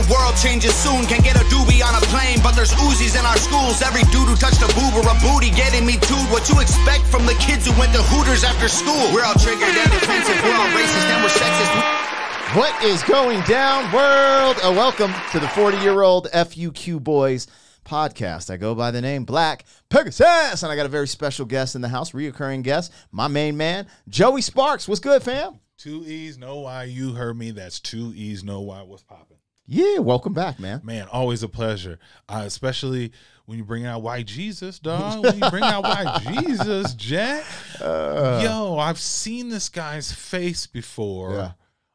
the world changes soon. Can get a doobie on a plane, but there's Uzis in our schools. Every dude who touched a boob or a booty getting me too. What you expect from the kids who went to Hooters after school? We're all triggered and defensive, we're all racist and we're sexist. What is going down, world? Welcome to the 40-year-old FUQ Boys podcast. I go by the name Black Pegasus, and I got a very special guest in the house, reoccurring guest, my main man, Joey Sparks. What's good, fam? 2 E's, no Y. You heard me. That's 2 E's, no Y. What's popping? Yeah, welcome back, man. Man, always a pleasure. Especially when you bring out White Jesus, dog. When you bring out White Jesus, Jack. Yo, I've seen this guy's face before. Yeah.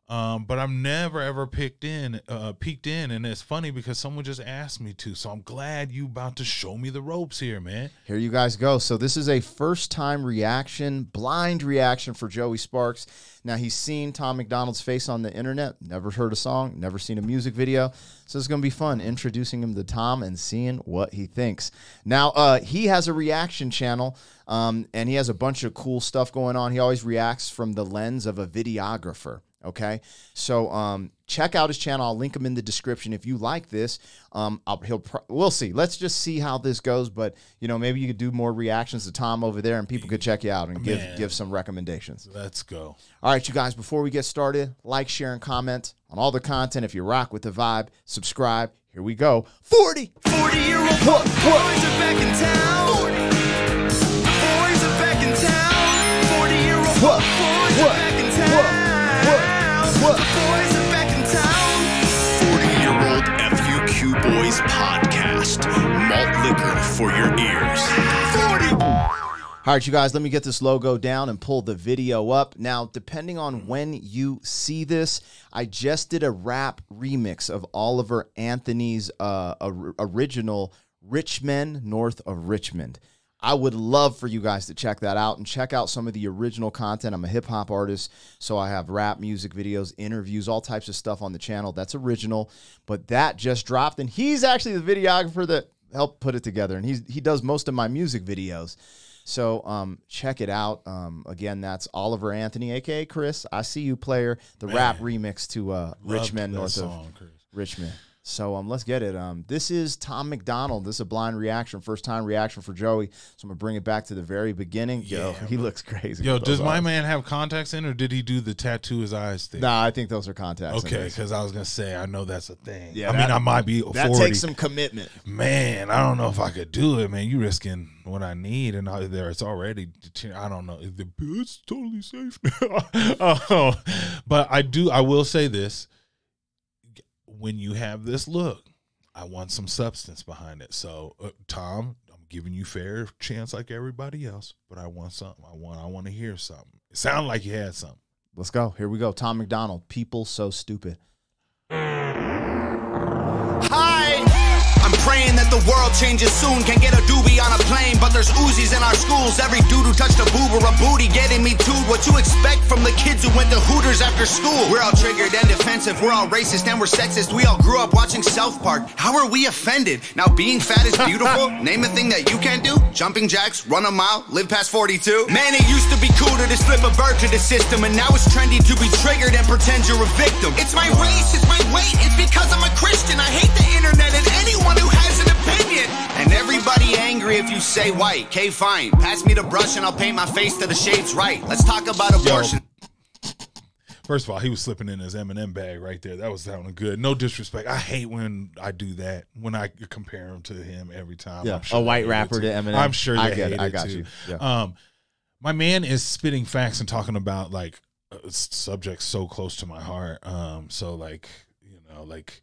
But I've never ever peeked in, and it's funny because someone just asked me to. So I'm glad you about to show me the ropes here, man. Here you guys go. So this is a first-time reaction, blind reaction for Joey Sparks. Now, he's seen Tom MacDonald's face on the internet, never heard a song, never seen a music video. So it's going to be fun introducing him to Tom and seeing what he thinks. Now, he has a reaction channel, and he has a bunch of cool stuff going on. He always reacts from the lens of a videographer. Okay, so check out his channel. I'll link him in the description. If you like this, we'll see. Let's just see how this goes. But you know, maybe you could do more reactions to Tom over there, and people could check you out and give some recommendations. Let's go. All right, you guys. Before we get started, like, share, and comment on all the content. If you rock with the vibe, subscribe. Here we go. 40-year-old boys are back in town. 40. Boys are back in town. 40-year-old boys are back in town. What? The boys are back in town. 40-year-old FUQ Boys podcast. Malt liquor for your ears. 40. All right, you guys, let me get this logo down and pull the video up. Now, depending on when you see this, I just did a rap remix of Oliver Anthony's original Rich Men North of Richmond. I would love for you guys to check that out and check out some of the original content. I'm a hip-hop artist, so I have rap, music videos, interviews, all types of stuff on the channel. That's original, but that just dropped, and he's actually the videographer that helped put it together, and he does most of my music videos. So check it out. Again, that's Oliver Anthony, a.k.a. Chris. I see you, player. The rap remix to Rich Men North of Richmond. So let's get it. This is Tom MacDonald. This is a blind reaction, first-time reaction for Joey. So I'm going to bring it back to the very beginning. Yo, he looks crazy. Yo, does my man have contacts in, or did he do the tattoo his eyes thing? Nah, I think those are contacts. Okay, because I was going to say, I know that's a thing. Yeah, I mean, I might be 40. That takes some commitment. Man, I don't know if I could do it, man. You risking what I need, and there it's already, I don't know. It's totally safe now. But I will say this. When you have this look, I want some substance behind it. So, Tom, I'm giving you fair chance like everybody else, but I want something. I want to hear something. It sounded like you had something. Let's go. Here we go. Tom MacDonald. People so stupid. Hi! I'm praying that the world changes soon. Can get a doobie on a plane, but there's Uzis in our schools. Every dude who touched a boob or a booty getting me too. What you expect from the kids who went to Hooters after school? We're all triggered and defensive. We're all racist and we're sexist. We all grew up watching South Park. How are we offended? Now being fat is beautiful. Name a thing that you can't do. Jumping jacks, run a mile, live past 42. Man, it used to be cool to just flip a bird to the system, and now it's trendy to be triggered and pretend you're a victim. It's my race, it's my weight, it's because I'm a Christian. I hate the internet and anyone who has an opinion. And everybody angry if you say white. Okay, fine. Pass me the brush and I'll paint my face to the shades right. Let's talk about abortion. First of all, he was slipping in his M&M bag right there. That was sounding good. No disrespect. I hate when I do that, when I compare him to him every time. Yeah, sure a white rapper to Eminem. I'm sure I they get hate it. I it got too. you. Yeah. My man is spitting facts and talking about like subjects so close to my heart. So like, you know, like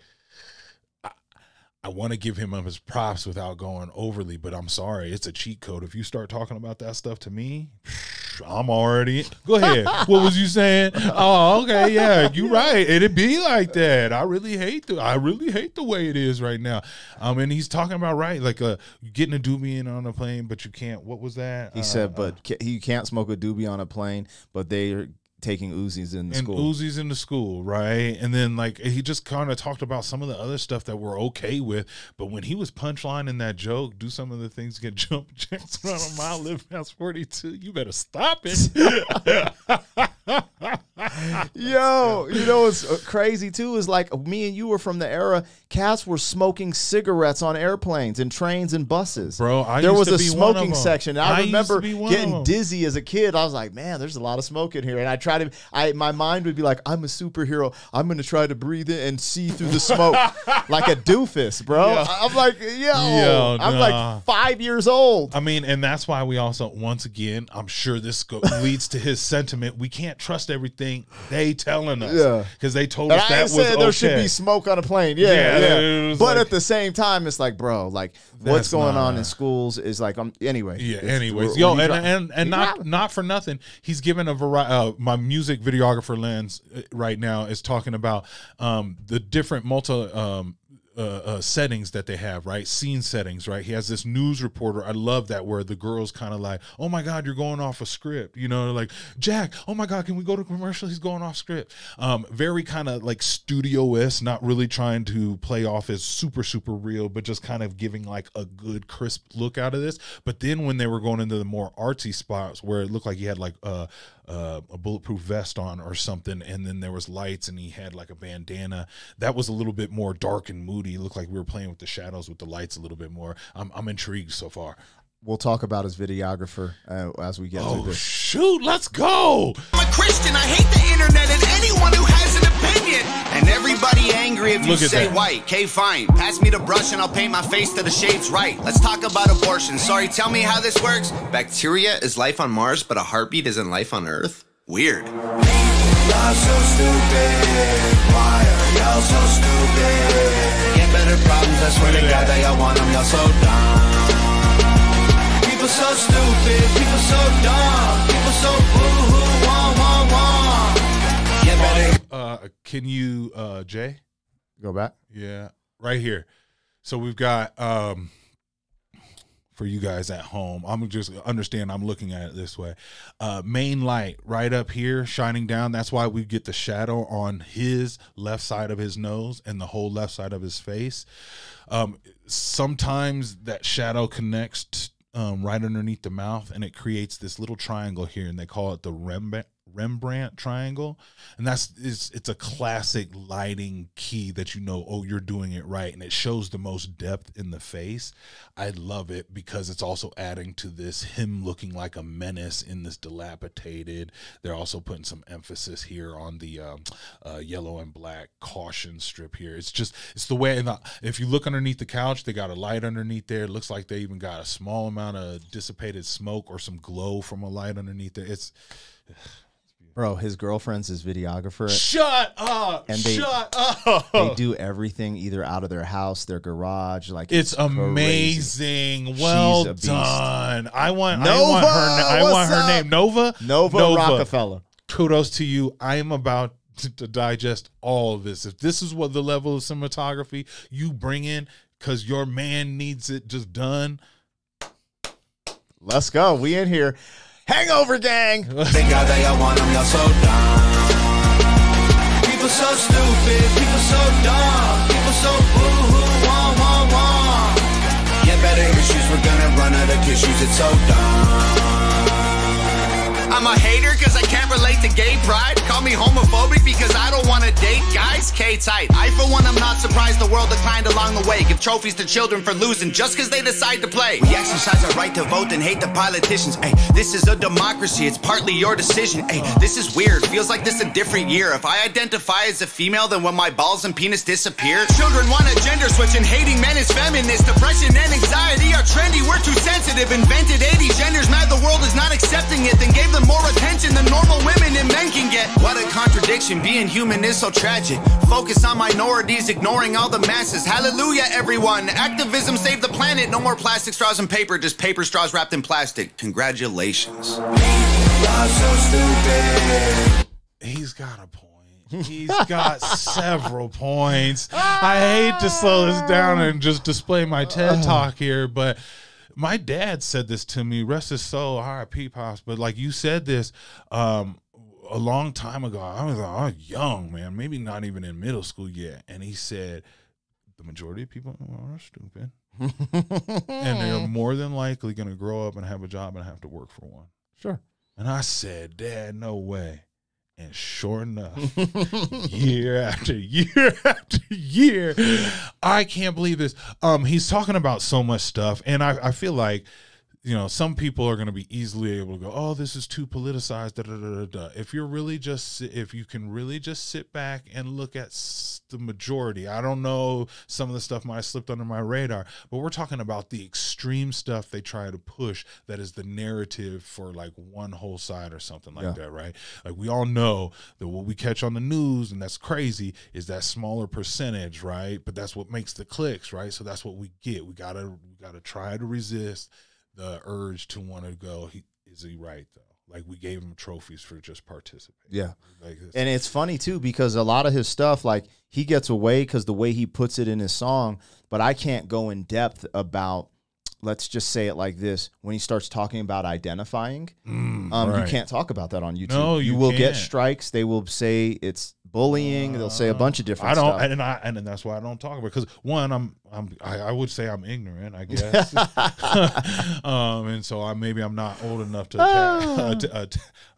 I want to give him his props without going overly, but I'm sorry, it's a cheat code. If you start talking about that stuff to me, I'm already. Go ahead. What was you saying? Oh, okay, yeah, you right. It'd be like that. I really hate the way it is right now. And he's talking about like getting a doobie in on a plane, but you can't. What was that? He said, but you can't smoke a doobie on a plane, but they're taking Uzis in the school. Uzis in the school, right? And then like he just kind of talked about some of the other stuff that we're okay with, but when he was punchlining that joke, do some of the things get jump jacks around a mile, live past 42, you better stop it. Yo, you know what's crazy too is like me and you were from the era. Cats were smoking cigarettes on airplanes and trains and buses. Bro, there was used a to be one of smoking them. section. I remember used to be one getting of them. dizzy as a kid. I was like, man, there's a lot of smoke in here. And I tried to, my mind would be like, I'm a superhero. I'm going to try to breathe in and see through the smoke like a doofus, bro. Yo. I'm like, I'm like 5 years old. I mean, and that's why we also, once again, I'm sure this leads to his sentiment. We can't trust everything they telling us. Yeah. Because they told And us I that was said there okay. should be smoke on a plane. Yeah, Yeah. it was But like- at the same time, it's like, bro, like what's going on in schools is like, anyway. Yeah. It's- Anyways, we're- and not for nothing. He's given a variety. My music videographer lens right now is talking about the different settings that they have, right? Scene settings, right? He has this news reporter. I love that, where the girl's kind of like, oh my God, you're going off a script, you know, like, Jack, oh my God, can we go to commercial? He's going off script. Very kind of like studio-esque, not really trying to play off as super, super real, but just kind of giving like a good crisp look out of this. But then when they were going into the more artsy spots where it looked like he had like a bulletproof vest on or something, and then there was lights and he had like a bandana, that was a little bit more dark and moody. It looked like we were playing with the shadows with the lights a little bit more. I'm intrigued so far. We'll talk about his videographer as we get to this. Shoot, let's go. I'm a Christian, I hate the internet and anyone who has an opinion. And everybody angry if you Look at say that. white. Okay, fine. Pass me the brush and I'll paint my face to the shades right. Let's talk about abortion. Sorry, tell me how this works. Bacteria is life on Mars, but a heartbeat isn't life on Earth? Weird. Y'all so stupid. Why are y'all so stupid? Get better problems, I swear to God that y'all want them. Y'all so dumb. People so stupid, people so dumb, people so boo-hoo, wah, wah, wah. Get better. Can you, Jay? Go back. Yeah, right here. So we've got, for you guys at home, I'm just understand, I'm looking at it this way. Main light right up here shining down. That's why we get the shadow on his left side of his nose and the whole left side of his face. Sometimes that shadow connects right underneath the mouth, and it creates this little triangle here, and they call it the Rembrandt triangle. And it's a classic lighting key that, you know, oh, you're doing it right, and it shows the most depth in the face. I love it because it's also adding to this him looking like a menace in this dilapidated. They're also putting some emphasis here on the yellow and black caution strip here. It's the way, and if you look underneath the couch, they got a light underneath there. It looks like they even got a small amount of dissipated smoke or some glow from a light underneath there. Bro, his girlfriend's his videographer. Shut up! And Shut up! They do everything either out of their house, their garage. Like It's crazy. amazing. Well She's a beast. done. I want Nova, her what's name. Nova Rockefeller. Kudos to you. I am about to digest all of this. If this is what the level of cinematography you bring in because your man needs it just done. Let's go. We in here. Hangover gang. Thank God that y'all want them, y'all so dumb. People so stupid, people so dumb, people so boo-hoo, wah, wah, wah. Get better issues, we're gonna run out of tissues, it's so dumb. I'm a hater cause I can't relate to gay pride. Call me homophobic because I don't wanna date guys. K-tight. I for one am not surprised the world declined along the way. Give trophies to children for losing just cause they decide to play. We exercise our right to vote and hate the politicians. Ay, this is a democracy, it's partly your decision. Ay, this is weird, feels like this a different year. If I identify as a female, then when my balls and penis disappear. Children want a gender switch and hating men is feminist. Depression and anxiety are trendy, we're too sensitive. Invented 80 genders, mad the world is not accepting it. Then gave them more attention than normal women and men can get. What a contradiction, being human is so tragic. Focus on minorities, ignoring all the masses. Hallelujah, everyone. Activism saved the planet. No more plastic straws and paper, just paper straws wrapped in plastic. Congratulations. You're so stupid. He's got a point. He's got several points. I hate to slow this down and just display my TED Talk here, but my dad said this to me, rest his soul, R.I.P. Pops, but like you said this a long time ago. I was young, man, maybe not even in middle school yet. And he said, the majority of people are stupid. And they're more than likely going to grow up and have a job and have to work for one. Sure. And I said, Dad, no way. And sure enough, year after year after year, I can't believe this. He's talking about so much stuff, and I feel like, you know, some people are going to be easily able to go, oh, this is too politicized. Da, da, da, da, da. If you can really just sit back and look at the majority, I don't know, some of the stuff might have slipped under my radar, but we're talking about the extreme stuff they try to push that is the narrative for like one whole side or something like that, right? Like we all know that what we catch on the news, and that's crazy, is that smaller percentage, right? But that's what makes the clicks, right? So that's what we get. We gotta try to resist the urge to want to go, is he right though? Like we gave him trophies for just participating. Yeah. Like and it's funny too, because a lot of his stuff, like he gets away because the way he puts it in his song, but I can't go in depth about, let's just say it like this. When he starts talking about identifying, you can't talk about that on YouTube. No, you will get strikes. They will say it's bullying. They'll say a bunch of different stuff. And that's why I don't talk about it. Because one, I would say I'm ignorant, I guess. And so maybe I'm not old enough to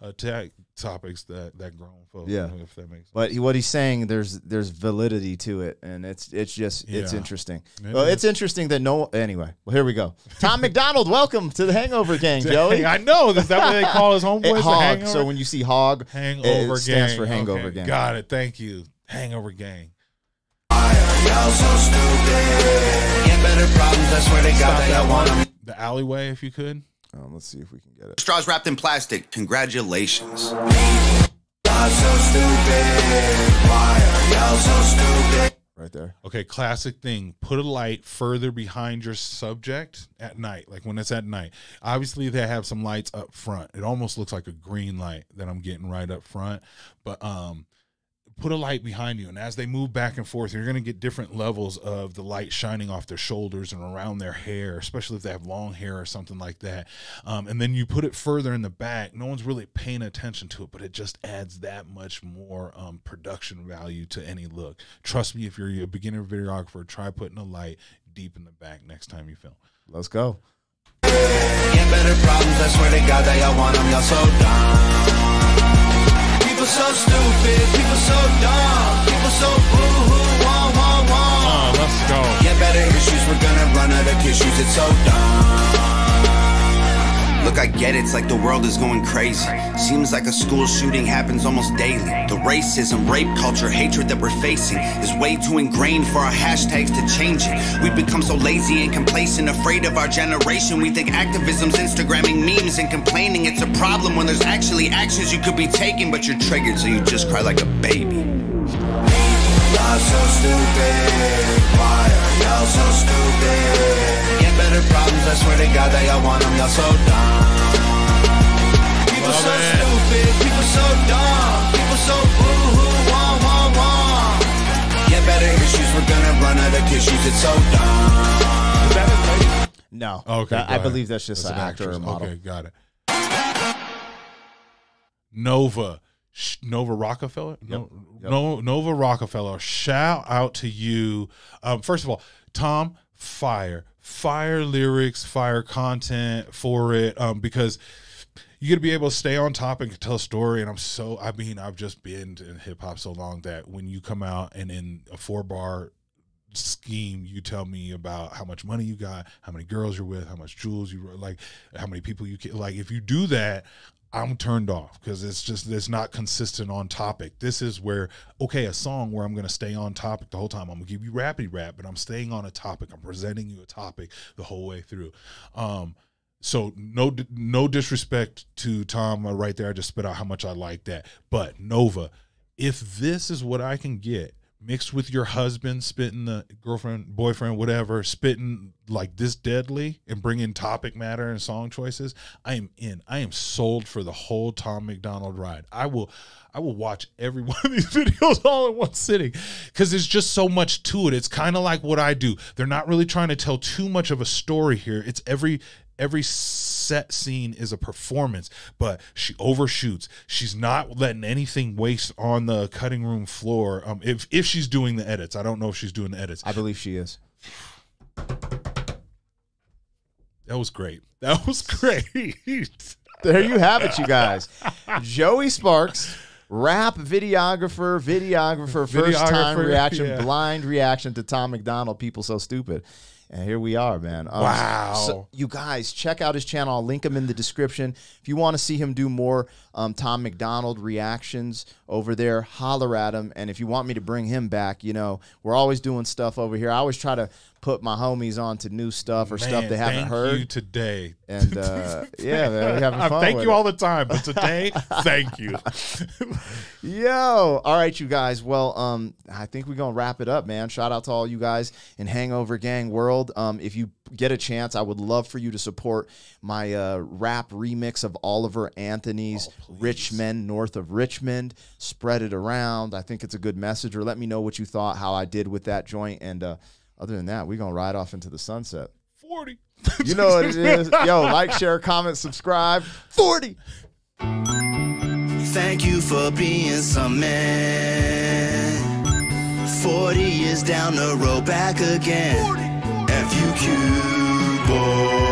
attack topics that grown folks. Yeah, if that makes sense. But what he's saying, there's validity to it, and it's interesting. It's interesting that anyway. Well, here we go. Tom MacDonald, welcome to the Hangover Gang, Joey. I know. Is that what they call his homeboys? Hog. So when you see Hog, Hangover it stands Gang. for Hangover Gang. Got it. Thank you. Hangover Gang. Y'all so stupid. Get better problems. I swear to God that I want them. The alleyway, if you could. Let's see if we can get it. Straws wrapped in plastic. Congratulations. Y'all so stupid. Why are y'all so stupid? Right there. Okay, classic thing. Put a light further behind your subject at night, like when it's at night. Obviously, they have some lights up front. It almost looks like a green light that I'm getting right up front. But put a light behind you, and as they move back and forth, you're going to get different levels of the light shining off their shoulders and around their hair, especially if they have long hair or something like that. And then you put it further in the back. No one's really paying attention to it, but it just adds that much more production value to any look. Trust me, if you're a beginner videographer, try putting a light deep in the back next time you film. Let's go. Get better problems, I swear to God that y'all want them. Y'all so dumb. People so stupid, people so dumb, people so boo-hoo, wah, wah, wah. Let's go. Get better issues, we're gonna run out of tissues, it's so dumb. Look, I get it, it's like the world is going crazy. Seems like a school shooting happens almost daily. The racism, rape culture, hatred that we're facing is way too ingrained for our hashtags to change it. We've become so lazy and complacent, afraid of our generation. We think activism's Instagramming memes and complaining. It's a problem when there's actually actions you could be taking, but you're triggered, so you just cry like a baby. Y'all so stupid. Why are y'all so stupid? Get better problems, I swear to God that y'all want them. Y'all so dumb. People so stupid, people so dumb, people so boo-hoo, wah, wah, wah. Get better issues, we're gonna run out of tissues, it's so dumb. Is that it? No. Okay. I believe that's just an actor or model. Okay, got it. Nova Rockefeller? Yep. Nova Rockefeller. Shout out to you. First of all, Tom, fire lyrics, fire content for it, because you got to be able to stay on topic and tell a story. And I've just been in hip hop so long that when you come out and in a 4-bar scheme, you tell me about how much money you got, how many girls you're with, how much jewels you like, how many people you can, like, if you do that, I'm turned off, because it's not consistent on topic. This is where, okay, a song where I'm going to stay on topic the whole time. I'm going to give you rappy rap, but I'm staying on a topic. I'm presenting you a topic the whole way through. So no disrespect to Tom right there. I just spit out how much I like that. But Nova, if this is what I can get, mixed with your husband spitting, the girlfriend, boyfriend, whatever, spitting like this deadly and bringing topic matter and song choices, I am in. I am sold for the whole Tom MacDonald ride. I will watch every one of these videos all in one sitting, because there's just so much to it. It's kind of like what I do. They're not really trying to tell too much of a story here. It's every set scene is a performance, but she overshoots. She's not letting anything waste on the cutting room floor. If she's doing the edits, I don't know if she's doing the edits. I believe she is. That was great. That was great. There you have it, you guys. Joey Sparks Rap videographer first time reaction, yeah. blind reaction to Tom MacDonald, People So Stupid. And here we are, man. Wow. So you guys, check out his channel. I'll link him in the description. If you want to see him do more Tom MacDonald reactions over there, holler at him. And if you want me to bring him back, you know, we're always doing stuff over here. I always try to put my homies on to new stuff or stuff they haven't heard. Thank you today. And yeah, man, we're having fun. Thank with you it. all the time, but today, thank you. Yo, all right, you guys. Well, I think we're gonna wrap it up, man. Shout out to all you guys in Hangover Gang world. If you get a chance, I would love for you to support my rap remix of Oliver Anthony's "Rich Men North of Richmond." Spread it around. I think it's a good message. Or let me know what you thought, how I did with that joint. And other than that, we're gonna ride off into the sunset. 40. You know what it is. Yo, like, share, comment, subscribe. 40. Thank you for being some man. 40 years down the road, back again. FUQ boy.